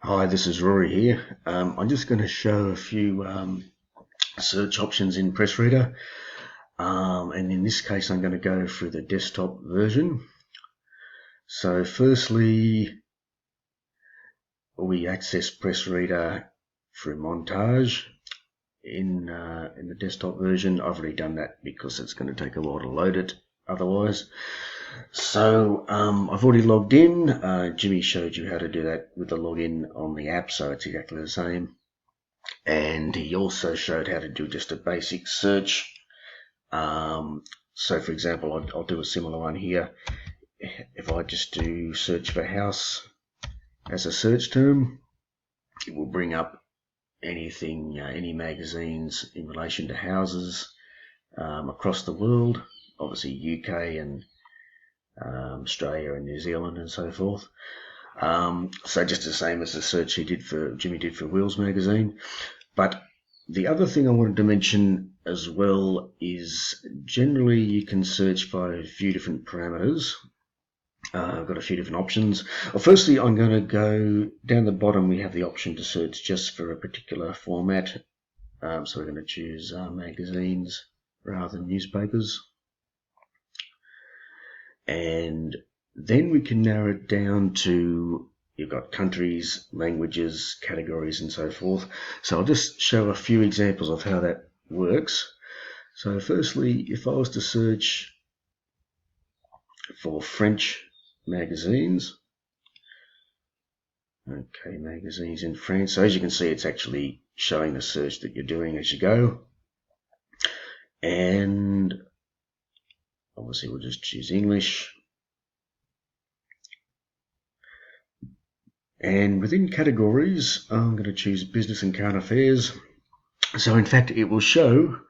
Hi, this is Rory here. I'm just going to show a few search options in PressReader, and in this case I'm going to go through the desktop version. So firstly, we access PressReader through montage in the desktop version. I've already done that because it's going to take a while to load it otherwise. So I've already logged in. Jimmy showed you how to do that with the login on the app, so it's exactly the same. And he also showed how to do just a basic search. So for example, I'll do a similar one here. If I just do search for house as a search term, it will bring up anything, any magazines in relation to houses across the world, obviously UK and Australia and New Zealand and so forth. So just the same as the search Jimmy did for Wheels magazine. But the other thing I wanted to mention as well is generally you can search by a few different parameters. I've got a few different options. Well, firstly, I'm going to go down the bottom. We have the option to search just for a particular format. So we're going to choose magazines rather than newspapers. And then we can narrow it down to, you've got countries, languages, categories, and so forth. So I'll just show a few examples of how that works. So firstly, if I was to search for French magazines, okay, magazines in France. So as you can see, it's actually showing the search that you're doing as you go. And obviously we'll just choose English. And within categories, I'm going to choose business and current affairs. So in fact, it will show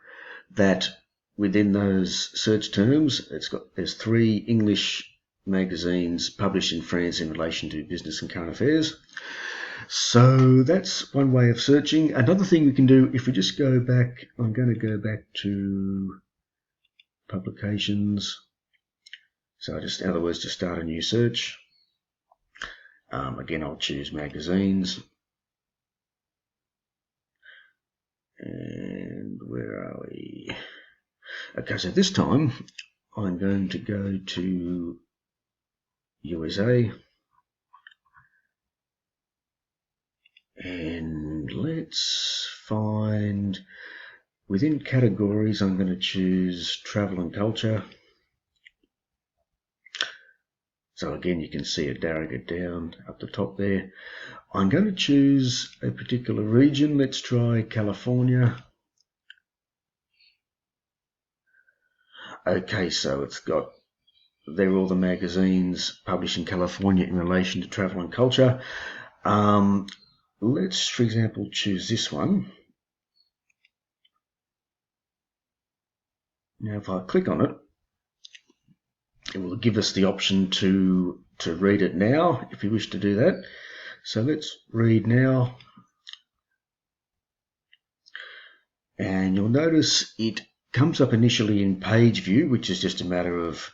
that within those search terms, there's 3 English magazines published in France in relation to business and current affairs. So that's one way of searching. Another thing we can do, if we just go back, I'm going to go back to publications. So in other words, just start a new search. Again, I'll choose magazines. And where are we? Okay, so this time I'm going to go to USA. And let's find, within categories, I'm going to choose travel and culture. So again, you can see it narrowing it down up the top there. I'm going to choose a particular region. Let's try California. Okay, so they're all the magazines published in California in relation to travel and culture. Let's, for example, choose this one. Now, if I click on it, it will give us the option to read it now, if you wish to do that. So let's read now. And you'll notice it comes up initially in page view, which is just a matter of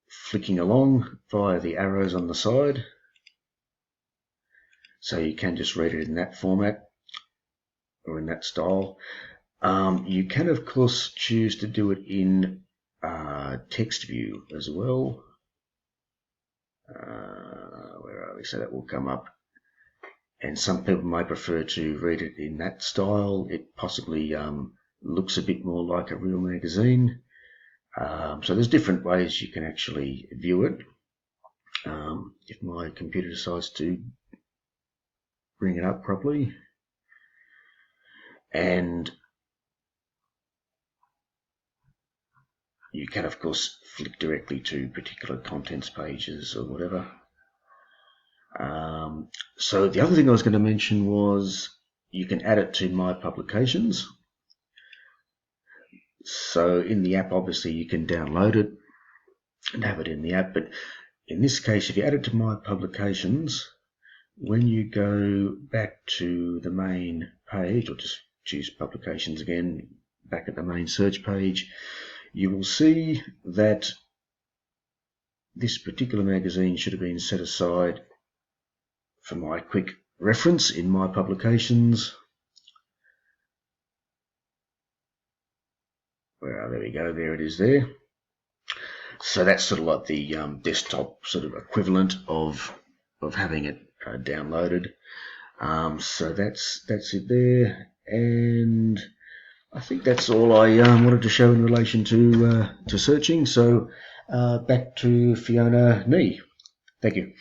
flicking along via the arrows on the side. So you can just read it in that format or in that style. You can, of course, choose to do it in text view as well. Where are we? So that will come up. And some people may prefer to read it in that style. It possibly looks a bit more like a real magazine. So there's different ways you can actually view it. If my computer decides to bring it up properly. And you can, of course, flick directly to particular contents pages or whatever. So the other thing I was going to mention was you can add it to My Publications. So in the app, obviously, you can download it and have it in the app. But in this case, if you add it to My Publications, when you go back to the main page, or just choose Publications again, back at the main search page, you will see that this particular magazine should have been set aside for my quick reference in my publications. Well, there we go, there it is there. So that's sort of like the desktop sort of equivalent of having it downloaded. So that's it there, and I think that's all I wanted to show in relation to searching. So back to Fiona Nee. Thank you.